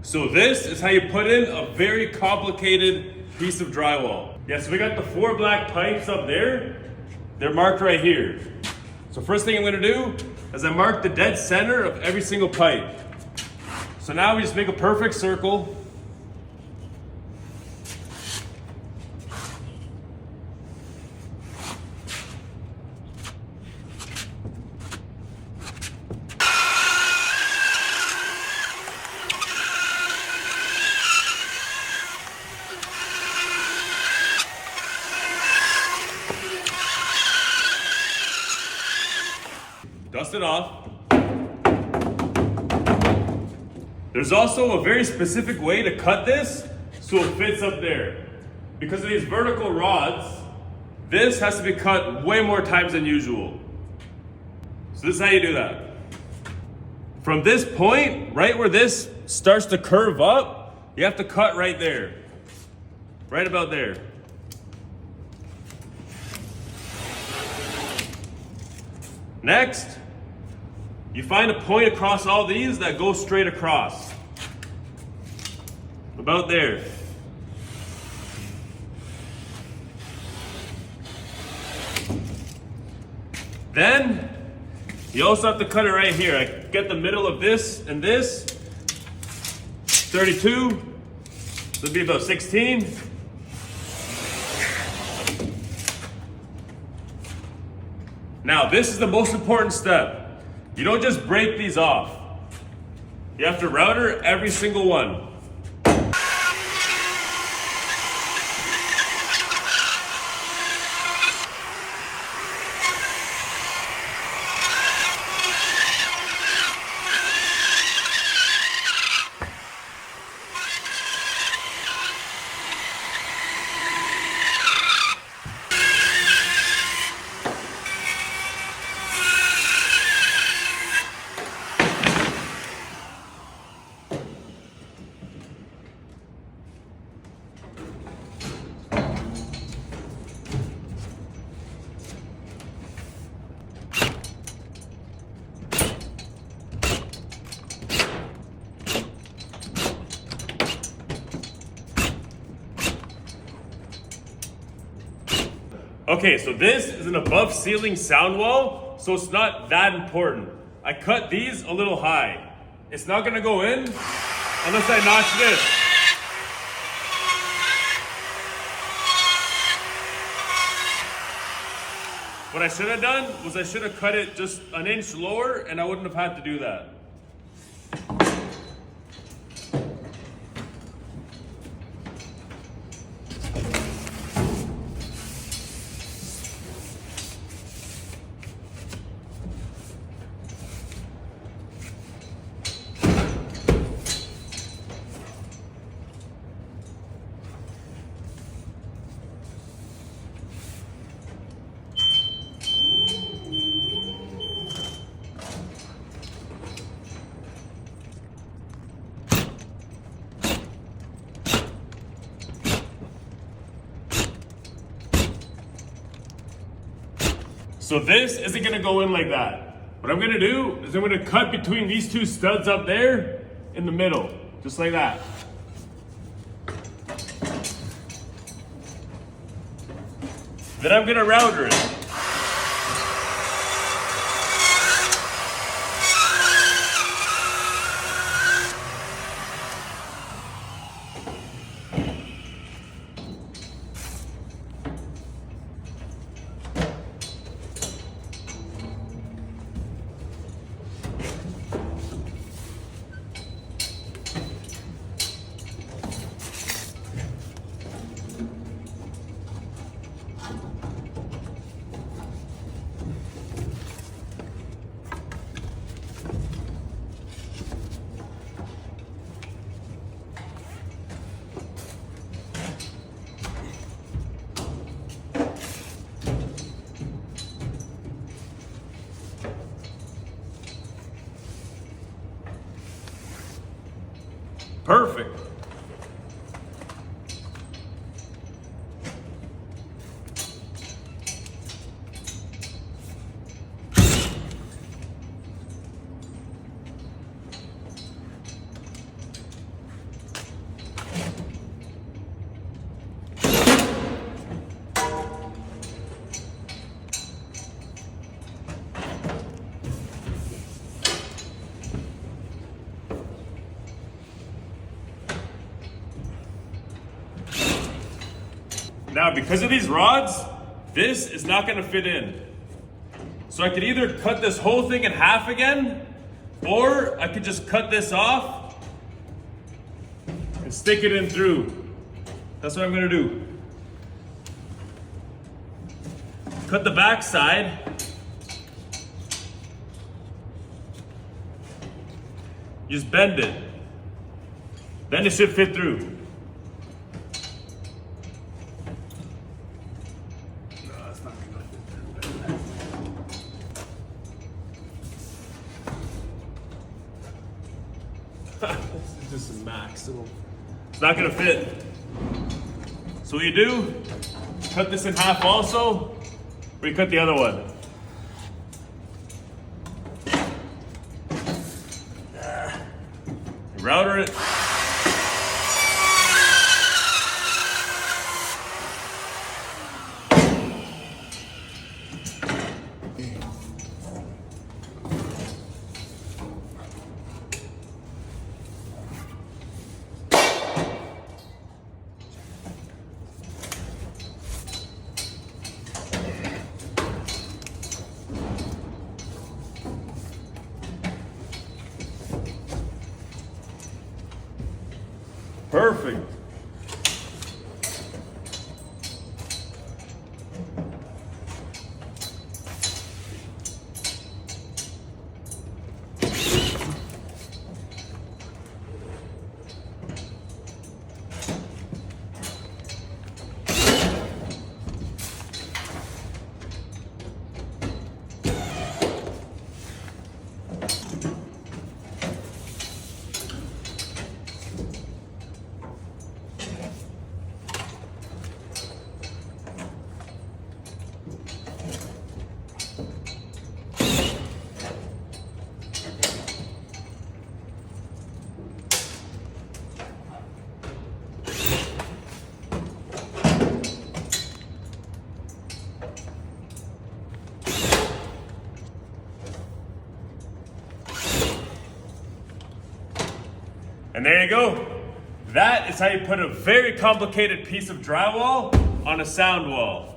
So this is how you put in a very complicated piece of drywall. Yeah, so we got the 4 black pipes up there. They're marked right here. So first thing I'm gonna do is I mark the dead center of every single pipe. So now we just make a perfect circle. Dust it off. There's also a very specific way to cut this so it fits up there. Because of these vertical rods, this has to be cut way more times than usual. So this is how you do that. From this point, right where this starts to curve up, you have to cut right there. Right about there. Next, you find a point across all these that goes straight across. About there. Then, you also have to cut it right here. I get the middle of this and this. 32. This would be about 16. Now, this is the most important step. You don't just break these off. You have to router every single one. Okay, so this is an above ceiling sound wall, so it's not that important. I cut these a little high. It's not gonna go in unless I notch this. What I should have done was I should have cut it just an inch lower and I wouldn't have had to do that. So this isn't gonna go in like that. What I'm gonna do is I'm gonna cut between these 2 studs up there in the middle, just like that. Then I'm gonna router it. Perfect. Now, because of these rods, this is not gonna fit in. So I could either cut this whole thing in half again, or I could just cut this off and stick it in through. That's what I'm gonna do. Cut the back side. Just bend it. Then it should fit through. No, it's not gonna fit through. This is just a maximum. It's not gonna fit. So what you do, cut this in half also, or you cut the other one. Router it. Perfect. And there you go. That is how you put a very complicated piece of drywall on a sound wall.